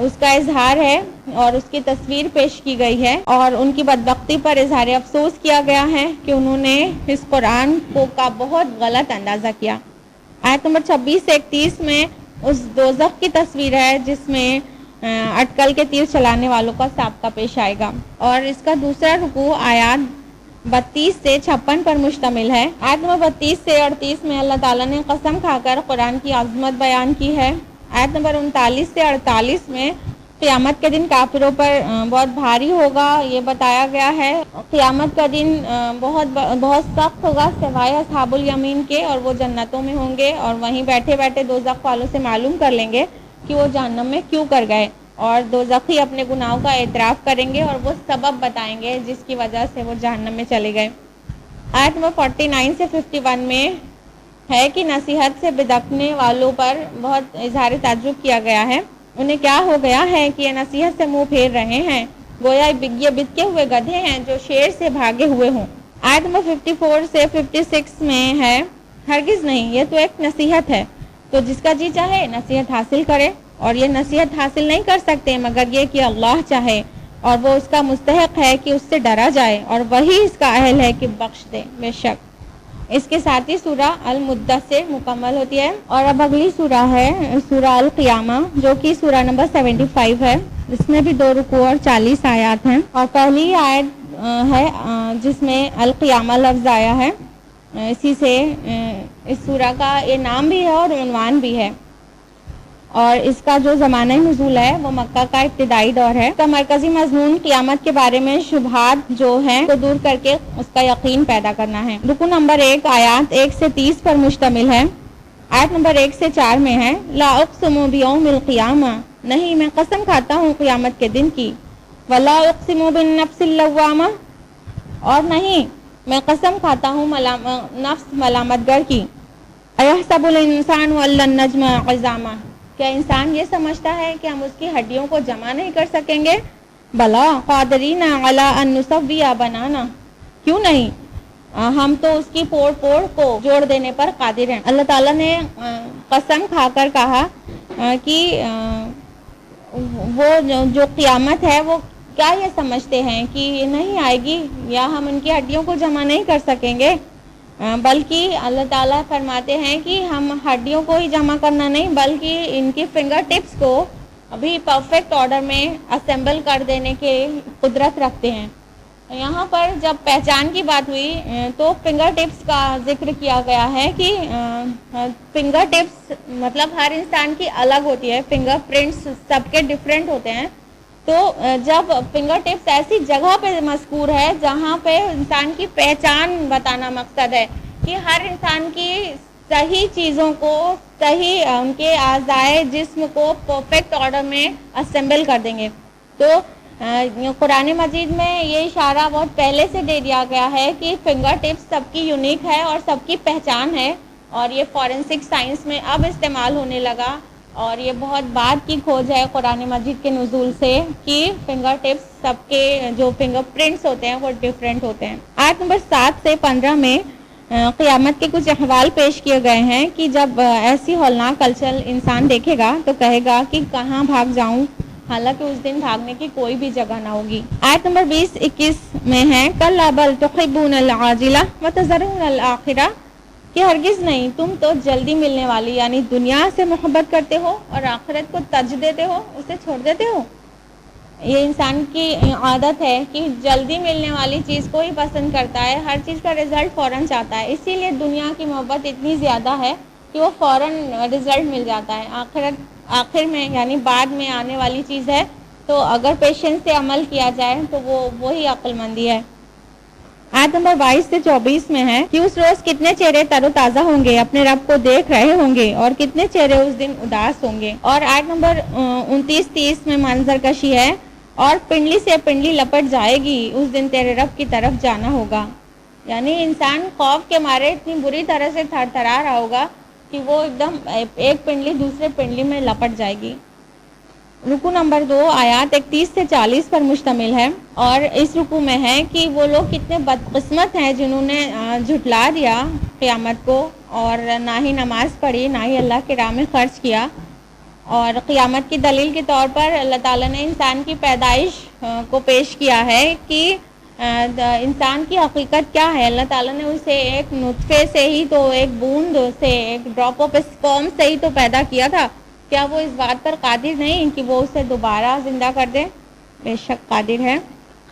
Speaker 2: اس کا اظہار ہے اور اس کی تصویر پیش کی گئی ہے، اور ان کی بدبختی پر اظہار افسوس کیا گیا ہے کہ انہوں نے اس قرآن کا بہت غلط اندازہ کیا۔ آیت نمبر 26 سے 31 میں اس دوزخ کی تصویر ہے جس میں اٹکل کے تیر چلانے والوں کا سابقہ پیش آئے گا، اور اس کا دوسرا رکوع آیات 32 سے 56 پر مشتمل ہے۔ آیت نمبر 32 سے 38 میں اللہ تعالیٰ نے قسم کھا کر قرآن کی عظمت بیان کی ہے۔ آیت نمبر 39 سے 48 میں قیامت کے دن کافروں پر بہت بھاری ہوگا، یہ بتایا گیا ہے۔ قیامت کا دن بہت سخت ہوگا سوائے اصحاب الیمین کے، اور وہ جنتوں میں ہوں گے اور وہیں بیٹھے بیٹھے دوزخ والوں سے معلوم کر لیں گے کہ وہ جہنم میں کیوں کر گئے، اور دوزخی اپنے گناہوں کا اعتراف کریں گے اور وہ سبب بتائیں گے جس کی وجہ سے وہ جہنم میں چلے گئے۔ آیت نمبر 49 سے 51 میں ہے کہ نصیحت سے بدکنے والوں پر بہت اظہار تعجب کیا گیا ہے۔ انہیں کیا ہو گیا ہے کہ یہ نصیحت سے منہ پھیر رہے ہیں، گویا یہ بتکے ہوئے گدھے ہیں جو شیر سے بھاگے ہوئے ہوں۔ آیت نمبر 54 سے 56 میں ہے، ہرگز نہیں، یہ تو ایک نصیحت ہے، تو جس کا جی چاہے نصیحت حاصل کرے، اور یہ نصیحت حاصل نہیں کر سکتے مگر یہ کہ اللہ چاہے، اور وہ اس کا مستحق ہے کہ اس سے ڈرا جائے، اور وہی اس کا اہل ہے کہ بخش دے بے شک۔ اس کے ساتھ ہی سورہ المدثر مکمل ہوتی ہے، اور اب اگلی سورہ ہے سورہ القیامہ، جو کہ سورہ نمبر 75 ہے۔ اس میں بھی 2 رکوع اور 40 آیات ہیں، اور پہلی آیت ہے جس میں القیامہ لفظ آیا ہے، اسی سے اس سورہ کا یہ نام بھی ہے اور عنوان بھی ہے، اور اس کا جو زمانہ نزول ہے وہ مکہ کا ابتدائی دور ہے۔ اس کا مرکزی مضمون قیامت کے بارے میں شبہات جو ہیں کو دور کر کے اس کا یقین پیدا کرنا ہے۔ رکوع نمبر 1 آیات 1 سے 30 پر مشتمل ہے۔ آیت نمبر 1 سے 4 میں ہے، لا اقسم بیوم القیامہ، نہیں میں قسم کھاتا ہوں قیامت کے دن کی، ولا اقسم بالنفس اللوامہ، اور نہیں میں قسم کھاتا ہوں نفس ملامت گر کی، ایحسب الانسان ان لن نجمع عظامہ، کیا انسان یہ سمجھتا ہے کہ ہم اس کی ہڈیوں کو جمع نہیں کر سکیں گے؟ بلا قادرین علی ان نسوی بنانا، کیوں نہیں، ہم تو اس کی پوڑ کو جوڑ دینے پر قادر ہیں۔ اللہ تعالیٰ نے قسم کھا کر کہا کہ وہ جو قیامت ہے وہ کیا یہ سمجھتے ہیں کہ یہ نہیں آئے گی یا ہم ان کی ہڈیوں کو جمع نہیں کر سکیں گے، بلکہ اللہ تعالیٰ فرماتے ہیں کہ ہم ہڈیوں کو ہی جمع کرنا نہیں بلکہ ان کی فنگر ٹپس کو ابھی پرفیکٹ آرڈر میں اسمبل کر دینے کے قدرت رکھتے ہیں۔ یہاں پر جب پہچان کی بات ہوئی تو فنگر ٹپس کا ذکر کیا گیا ہے کہ فنگر ٹپس مطلب ہر انسان کی الگ ہوتی ہے، فنگر پرنٹس سب کے ڈیفرنٹ ہوتے ہیں، تو جب فنگر ٹپس ایسی جگہ پہ مذکور ہے جہاں پہ انسان کی پہچان بتانا مقصد ہے کہ ہر انسان کی صحیح چیزوں کو، صحیح ان کے اعضائے جسم کو پرفیکٹ آرڈر میں اسمبل کر دیں گے، تو قرآن مجید میں یہ اشارہ بہت پہلے سے دے دیا گیا ہے کہ فنگر ٹپس سب کی یونیک ہے اور سب کی پہچان ہے، اور یہ فورینسک سائنس میں اب استعمال ہونے لگا، اور یہ بہت بعد کی کھوج ہے قرآن مجید کے نزول سے کہ فنگر ٹپس سب کے جو فنگر پرنٹس ہوتے ہیں وہ ڈیفرنٹ ہوتے ہیں۔ آیت نمبر 7 سے 15 میں قیامت کے کچھ احوال پیش کیے گئے ہیں کہ جب ایسی ہولناک ہلچل انسان دیکھے گا تو کہے گا کہ کہاں بھاگ جاؤں، حالانکہ اس دن بھاگنے کی کوئی بھی جگہ نہ ہوگی۔ آیت نمبر 20-21 میں ہے، کلا بل تحبون العاجلہ وتذرون الآخرہ، کہ ہرگز نہیں، تم تو جلدی ملنے والی یعنی دنیا سے محبت کرتے ہو اور آخرت کو ترجیح دیتے ہو، اسے چھوڑ دیتے ہو۔ یہ انسان کی عادت ہے کہ جلدی ملنے والی چیز کو ہی پسند کرتا ہے، ہر چیز کا رزلٹ فوراً چاہتا ہے، اسی لیے دنیا کی محبت اتنی زیادہ ہے کہ وہ فوراً رزلٹ مل جاتا ہے، آخر میں یعنی بعد میں آنے والی چیز ہے تو اگر پیشنس سے عمل کیا جائے تو وہی عقل مندی ہے۔ آیت نمبر 22 سے 24 میں ہے کہ اس روز کتنے چہرے تر و تازہ ہوں گے، اپنے رب کو دیکھ رہے ہوں گے، اور کتنے چہرے اس دن اداس ہوں گے۔ اور آیت نمبر 29-30 میں منظر کشی ہے، اور پنڈلی سے پنڈلی لپٹ جائے گی، اس دن تیرے رب کی طرف جانا ہوگا۔ یعنی انسان خوف کے مارے اتنی بری طرح سے تھر تھرا رہا ہوگا کہ وہ ایک دم ایک پنڈلی دوسرے پنڈلی میں لپٹ جائے گی۔ رکو نمبر 2 آیات 31 سے 40 پر مشتمل ہے، اور اس رکو میں ہے کہ وہ لوگ کتنے بدقسمت ہیں جنہوں نے جھٹلا دیا قیامت کو، اور نہ ہی نماز پڑھی، نہ ہی اللہ کی راہ میں خرچ کیا۔ اور قیامت کی دلیل کے طور پر اللہ تعالیٰ نے انسان کی پیدائش کو پیش کیا ہے کہ انسان کی حقیقت کیا ہے۔ اللہ تعالیٰ نے اسے ایک نطفے سے ہی تو، ایک بوند سے، ایک ڈراپ آف اسپرم سے ہی تو پیدا کیا تھا۔ کیا وہ اس بات پر قادر نہیں کہ وہ اسے دوبارہ زندہ کر دے؟ بے شک قادر ہے۔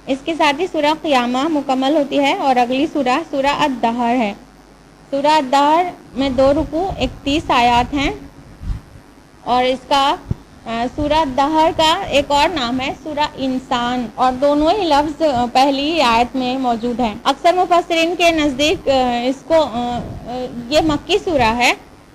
Speaker 2: اس کے ساتھ ہی سورہ قیامہ مکمل ہوتی ہے، اور اگلی سورہ الدہر ہے۔ سورہ الدہر میں 2 رکوع 31 آیات ہیں، اور اس کا سورہ الدہر کا ایک اور نام ہے سورہ انسان، اور دونوں ہی لفظ پہلی آیت میں موجود ہیں۔ اکثر مفسرین کے نزدیک اس کو یہ مکی سورہ ہے،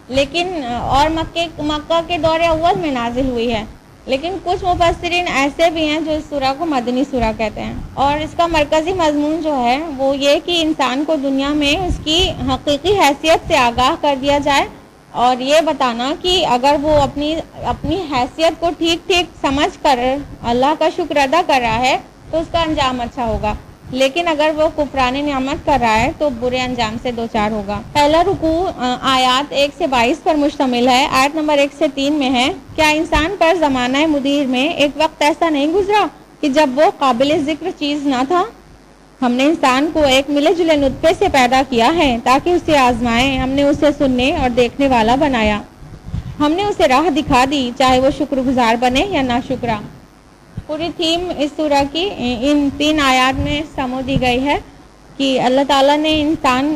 Speaker 2: لیکن اور مکہ کے دور اول میں نازل ہوئی ہے، لیکن کچھ مفسرین ایسے بھی ہیں جو اس سورہ کو مدنی سورہ کہتے ہیں۔ اور اس کا مرکزی مضمون جو ہے وہ یہ کہ انسان کو دنیا میں اس کی حقیقی حیثیت سے آگاہ کر دیا جائے، اور یہ بتانا کہ اگر وہ اپنی حیثیت کو ٹھیک سمجھ کر اللہ کا شکر ادا کر رہا ہے تو اس کا انجام اچھا ہوگا، لیکن اگر وہ کفران نعمت کر رہا ہے تو برے انجام سے دوچار ہوگا۔ پہلا رکوع آیات 1 سے 22 پر مشتمل ہے۔ آیت نمبر 1 سے 3 میں ہے، کیا انسان پر زمانہ مدیر میں ایک وقت ایسا نہیں گزرا کہ جب وہ قابل ذکر چیز نہ تھا؟ ہم نے انسان کو ایک ملے جلے نطفے سے پیدا کیا ہے تاکہ اسے آزمائیں۔ ہم نے اسے سننے اور دیکھنے والا بنایا، ہم نے اسے راہ دکھا دی، چاہے وہ شکر گزار بنے یا ناشکرا۔ پوری تھیم اس سورہ کی ان 3 آیات میں سمو دی گئی ہے کہ اللہ تعالیٰ نے انسان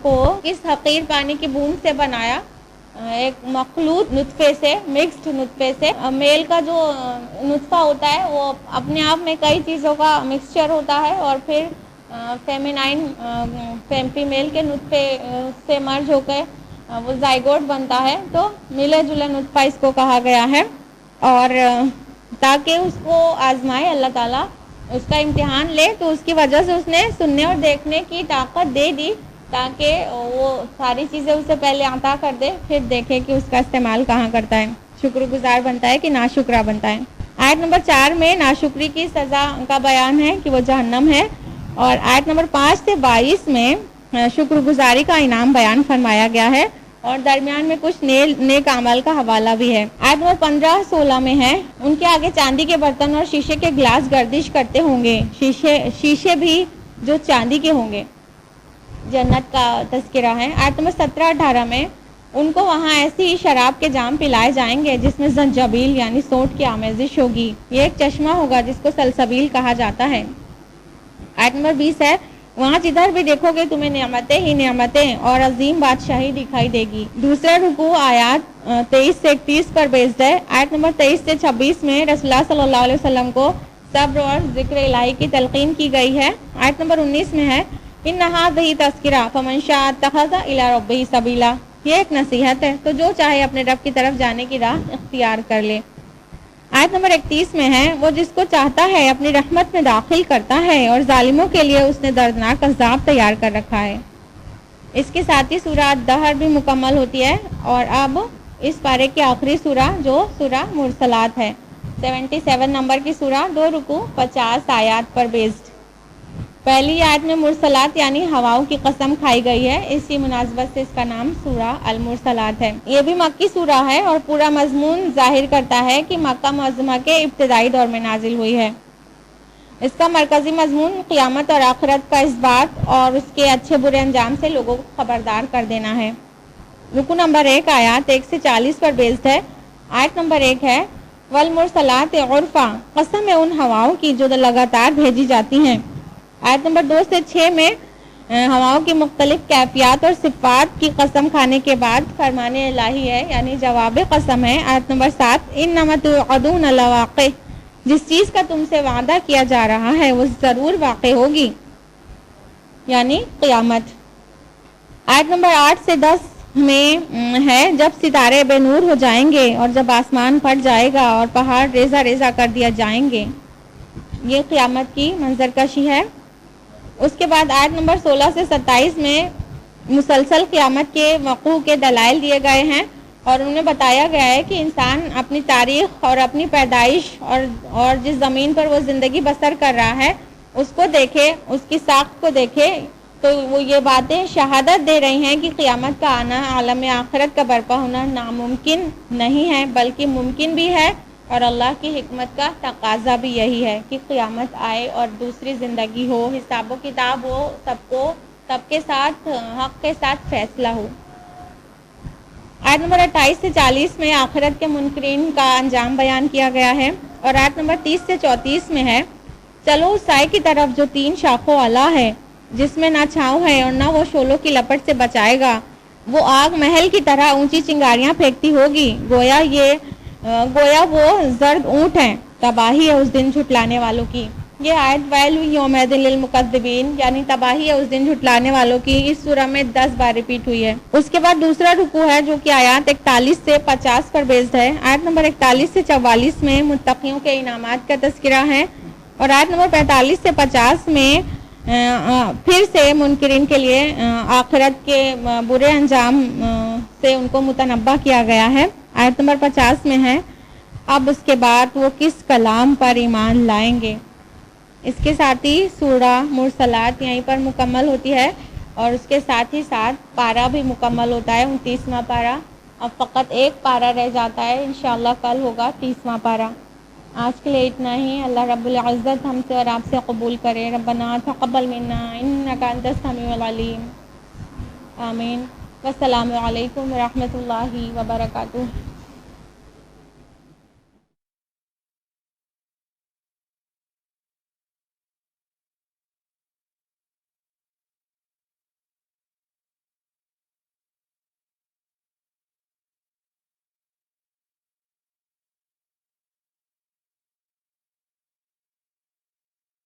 Speaker 2: کو کس حقیر پانی کی بوند سے بنایا، ایک مخلوط نطفے سے، مکسڈ نطفے سے۔ میل کا جو نطفہ ہوتا ہے وہ اپنے آپ میں کئی چیزوں کا مکسچر ہوتا ہے، اور پھر فیمیل کے نطفے سے مرج ہو کے وہ زائگوٹ بنتا ہے، تو ملے جلے نطفہ اس کو کہا گیا ہے، اور تاکہ اس کو آزمائے اللہ تعالیٰ، اس کا امتحان لے، تو اس کی وجہ سے اس نے سننے اور دیکھنے کی طاقت دے دی تاکہ وہ ساری چیزیں اسے پہلے عطا کر دے، پھر دیکھے کہ اس کا استعمال کہاں کرتا ہے، شکر گزار بنتا ہے کہ ناشکرا بنتا ہے۔ آیت نمبر 4 میں ناشکری کی سزا کا بیان ہے کہ وہ جہنم ہے، اور آیت نمبر 5 سے 22 میں شکر گزاری کا انعام بیان فرمایا گیا ہے، اور درمیان میں کچھ نیک عمل کا حوالہ بھی ہے۔ آیت نمبر 15-16 میں ہے، ان کے آگے چاندی کے برتن اور شیشے کے گلاس گردش کرتے ہوں گے، شیشے بھی جو چاندی کے ہوں گے۔ جنت کا تذکرہ ہے۔ آیت نمبر 17-18 میں ان کو وہاں ایسی ہی شراب کے جام پلائے جائیں گے جس میں زنجبیل یعنی سونٹ کی آمیزش ہوگی، یہ ایک چشمہ ہوگا جس کو سلسبیل کہا جاتا ہے۔ آیت نمبر 20 ہے، وہاں جدھر بھی دیکھو گے تمہیں نعمتیں ہی نعمتیں اور عظیم بادشاہی دکھائی دے گی۔ دوسرا رکوع آیات 23 سے 31 پر بیسڈ ہے۔ آیت نمبر 23 سے 26 میں رسول اللہ صلی اللہ علیہ وسلم کو صبر اور ذکر الہی کی تلقین کی گئی ہے۔ آیت نمبر 19 میں ہے، انہا ذی تذکرہ فمن شاء اتخذ الی ربہ سبیلا، یہ ایک نصیحت ہے، تو جو چاہے اپنے رب کی طرف جانے کی راہ اختیار کر لے۔ آیت نمبر 31 میں ہے، وہ جس کو چاہتا ہے اپنی رحمت میں داخل کرتا ہے، اور ظالموں کے لیے اس نے دردناک عذاب تیار کر رکھا ہے۔ اس کے ساتھ ہی سورہ الدہر بھی مکمل ہوتی ہے، اور اب اس پارے کی آخری سورہ جو سورہ مرسلات ہے، 77 نمبر کی سورہ، 2 رکوع 50 آیات پر بیسڈ۔ پہلی آیت میں مرسلات یعنی ہواؤں کی قسم کھائی گئی ہے، اسی مناسبت سے اس کا نام سورہ المرسلات ہے۔ یہ بھی مکی سورہ ہے، اور پورا مضمون ظاہر کرتا ہے کہ مکہ معظمہ کے ابتدائی دور میں نازل ہوئی ہے۔ اس کا مرکزی مضمون قیامت اور آخرت کا اثبات اور اس کے اچھے برے انجام سے لوگوں کو خبردار کر دینا ہے۔ رکوع نمبر 1 آیات 1 سے 40 پر بیسڈ ہے۔ آیت نمبر 1 ہے، والمرسلات عرفا، قسم ہے ان ہواؤں کی جو لگاتار بھیجی جاتی ہیں۔ آیت نمبر 2 سے 6 میں ہواؤں کی مختلف کیفیات اور صفات کی قسم کھانے کے بعد فرمان الہی ہے، یعنی جواب قسم ہے۔ آیت نمبر 7، انما توعدون لواقع، جس چیز کا تم سے وعدہ کیا جا رہا ہے وہ ضرور واقع ہوگی، یعنی قیامت۔ آیت نمبر 8 سے 10 میں ہے جب ستارے بے نور ہو جائیں گے اور جب آسمان پھٹ جائے گا اور پہاڑ ریزہ ریزہ کر دیا جائیں گے، یہ قیامت کی منظر کشی ہے۔ اس کے بعد آیت نمبر 16 سے 27 میں مسلسل قیامت کے وقوع کے دلائل دیے گئے ہیں، اور انہیں بتایا گیا ہے کہ انسان اپنی تاریخ اور اپنی پیدائش اور جس زمین پر وہ زندگی بسر کر رہا ہے اس کو دیکھے، اس کی ساخت کو دیکھے، تو وہ یہ باتیں شہادت دے رہی ہیں کہ قیامت کا آنا، عالم آخرت کا برپا ہونا ناممکن نہیں ہے بلکہ ممکن بھی ہے، اور اللہ کی حکمت کا تقاضا بھی یہی ہے کہ قیامت آئے اور دوسری زندگی ہو، حساب و کتاب ہو، سب کے ساتھ حق کے ساتھ فیصلہ ہو۔ آیت نمبر 28 سے 40 میں آخرت کے منکرین کا انجام بیان کیا گیا ہے، اور آیت نمبر 30 سے 34 میں ہے چلو اس سائے کی طرف جو 3 شاخوں والا ہے، جس میں نہ چھاؤں ہے اور نہ وہ شعلوں کی لپٹ سے بچائے گا، وہ آگ محل کی طرح اونچی چنگاریاں پھینکتی ہوگی، گویا وہ زرد اونٹ ہیں، تباہی ہے اس دن جھٹلانے والوں کی۔ یہ آیت ویل یومئذ للمکذبین، یعنی تباہی ہے اس دن جھٹلانے والوں کی، اس سورہ میں 10 بار ریپیٹ ہوئی ہے۔ اس کے بعد دوسرا رکوع ہے جو کہ آیات 41 سے 50 پر بیسڈ ہے۔ آیت نمبر 41 سے 44 میں متقیوں کے انعامات کا تذکرہ ہے، اور آیت نمبر 45 سے 50 میں پھر سے منکرین کے لیے آخرت کے برے انجام سے ان کو متنبہ کیا گیا ہے۔ آیت نمبر 50 میں ہے اب اس کے بعد وہ کس کلام پر ایمان لائیں گے۔ اس کے ساتھ ہی سورہ مرسلات یہیں پر مکمل ہوتی ہے، اور اس کے ساتھ ہی ساتھ پارہ بھی مکمل ہوتا ہے، 29واں پارہ۔ اب فقط ایک پارہ رہ جاتا ہے، انشاءاللہ کل ہوگا 30واں پارہ۔ آج کے لیے اتنا ہی۔ اللہ رب العزت ہم سے اور آپ سے قبول کرے۔ ربنا تقبل منا انک انت السمیع العلیم، آمین۔ والسلام علیکم ورحمۃ اللہ وبرکاتہ۔